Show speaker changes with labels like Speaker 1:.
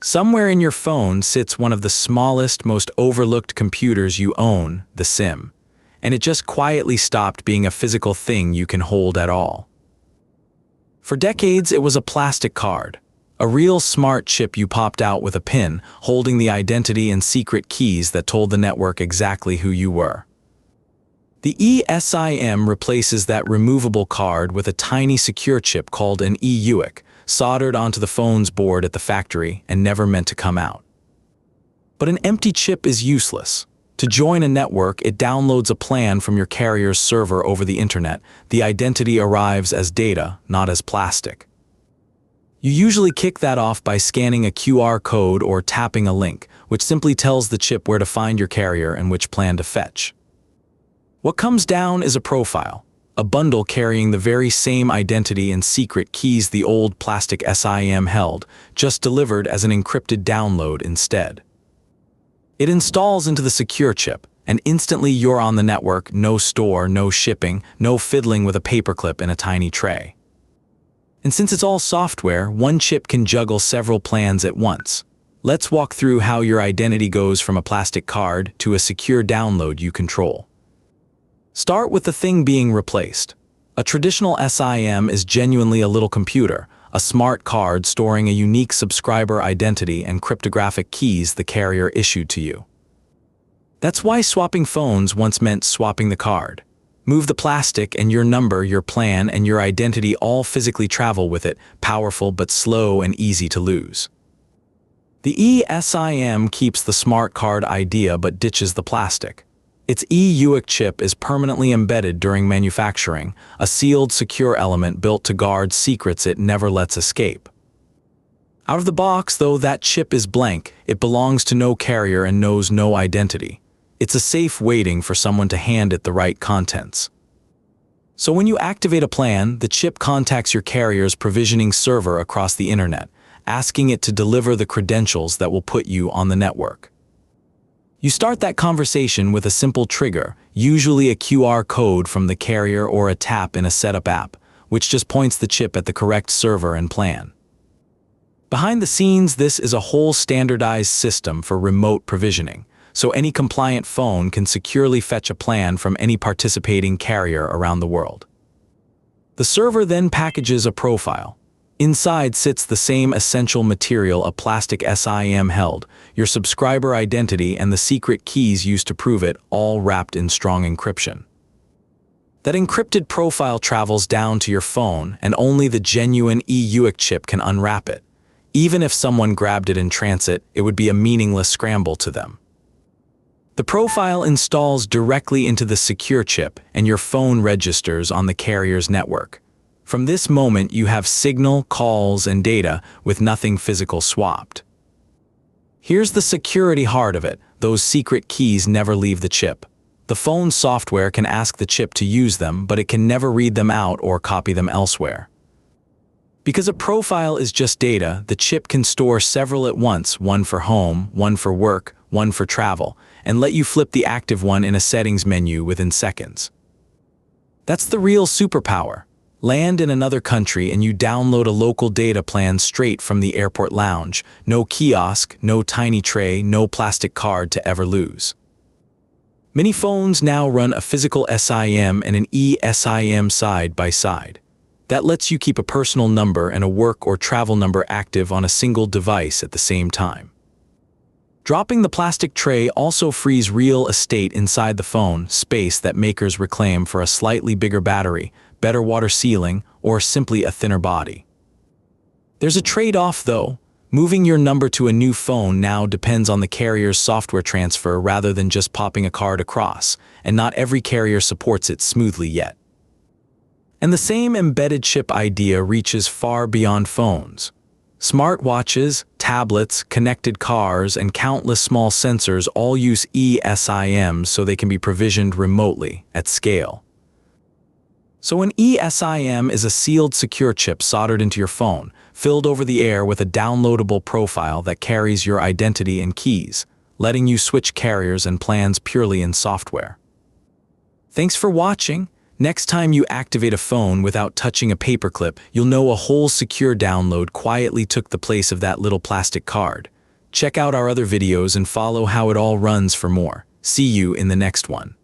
Speaker 1: Somewhere in your phone sits one of the smallest, most overlooked computers you own, the SIM, and it just quietly stopped being a physical thing you can hold at all. For decades, it was a plastic card, a real smart chip you popped out with a pin, holding the identity and secret keys that told the network exactly who you were. The eSIM replaces that removable card with a tiny secure chip called an euicc, soldered onto the phone's board at the factory and never meant to come out. But an empty chip is useless. To join a network, it downloads a plan from your carrier's server over the internet. The identity arrives as data, not as plastic. You usually kick that off by scanning a QR code or tapping a link, which simply tells the chip where to find your carrier and which plan to fetch. What comes down is a profile, a bundle carrying the very same identity and secret keys the old plastic SIM held, just delivered as an encrypted download instead. It installs into the secure chip, and instantly you're on the network, no store, no shipping, no fiddling with a paperclip in a tiny tray. And since it's all software, one chip can juggle several plans at once. Let's walk through how your identity goes from a plastic card to a secure download you control. Start with the thing being replaced. A traditional SIM is genuinely a little computer, a smart card storing a unique subscriber identity and cryptographic keys the carrier issued to you. That's why swapping phones once meant swapping the card. Move the plastic and your number, your plan, and your identity all physically travel with it, powerful but slow and easy to lose. The eSIM keeps the smart card idea but ditches the plastic. Its euicc chip is permanently embedded during manufacturing, a sealed, secure element built to guard secrets it never lets escape. Out of the box, though, that chip is blank. It belongs to no carrier and knows no identity. It's a safe waiting for someone to hand it the right contents. So when you activate a plan, the chip contacts your carrier's provisioning server across the internet, asking it to deliver the credentials that will put you on the network. You start that conversation with a simple trigger, usually a QR code from the carrier or a tap in a setup app, which just points the chip at the correct server and plan. Behind the scenes, this is a whole standardized system for remote provisioning, so any compliant phone can securely fetch a plan from any participating carrier around the world. The server then packages a profile. Inside sits the same essential material a plastic SIM held, your subscriber identity and the secret keys used to prove it, all wrapped in strong encryption. That encrypted profile travels down to your phone, and only the genuine euicc chip can unwrap it. Even if someone grabbed it in transit, it would be a meaningless scramble to them. The profile installs directly into the secure chip, and your phone registers on the carrier's network. From this moment, you have signal, calls, and data with nothing physical swapped. Here's the security heart of it. Those secret keys never leave the chip. The phone software can ask the chip to use them, but it can never read them out or copy them elsewhere. Because a profile is just data, the chip can store several at once, one for home, one for work, one for travel, and let you flip the active one in a settings menu within seconds. That's the real superpower. Land in another country and you download a local data plan straight from the airport lounge. No kiosk, no tiny tray, no plastic card to ever lose. Many phones now run a physical SIM and an eSIM side by side. That lets you keep a personal number and a work or travel number active on a single device at the same time. Dropping the plastic tray also frees real estate inside the phone, space that makers reclaim for a slightly bigger battery, better water sealing, or simply a thinner body. There's a trade-off though. Moving your number to a new phone now depends on the carrier's software transfer rather than just popping a card across, and not every carrier supports it smoothly yet. And the same embedded chip idea reaches far beyond phones. Smartwatches, tablets, connected cars, and countless small sensors all use eSIMs so they can be provisioned remotely, at scale. So an eSIM is a sealed secure chip soldered into your phone, filled over the air with a downloadable profile that carries your identity and keys, letting you switch carriers and plans purely in software. Thanks for watching. Next time you activate a phone without touching a paperclip, you'll know a whole secure download quietly took the place of that little plastic card. Check out our other videos and follow how it all runs for more. See you in the next one.